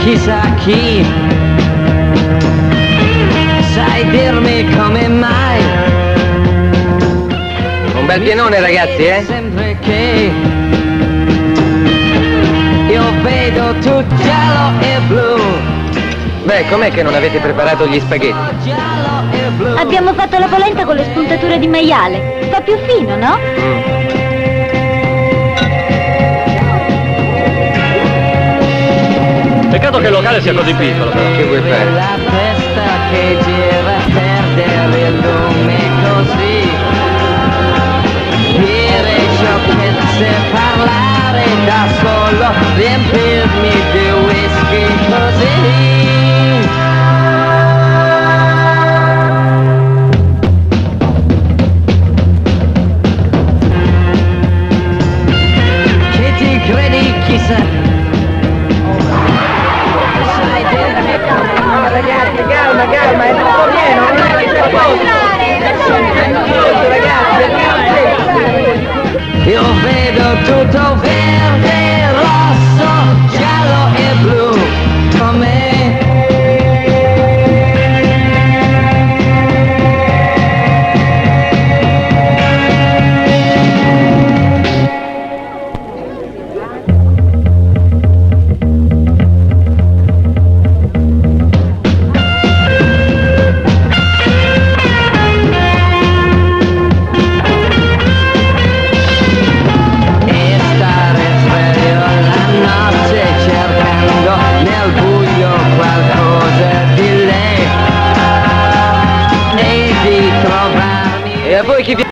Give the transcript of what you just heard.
chissà chi. Sai dirmi come mai? Un bel pienone, ragazzi, eh? Sempre che io vedo tutto giallo e blu. Beh, com'è che non avete preparato gli spaghetti? Giallo e blu. Abbiamo fatto la polenta con le spuntature di maiale. Fa più fino, no? Peccato che il locale sia così piccolo, però. Che vuoi fare? La testa che gira, perdere il lume così. Dire sciocchezze, parlare da solo, riempirmi di whisky così. Che ti credi chissà? Ragazzi, calma, è tutto pieno, non è che c'è ragazzi. Io vedo tutto verde, rosso, giallo e blu, come E a voi chi vi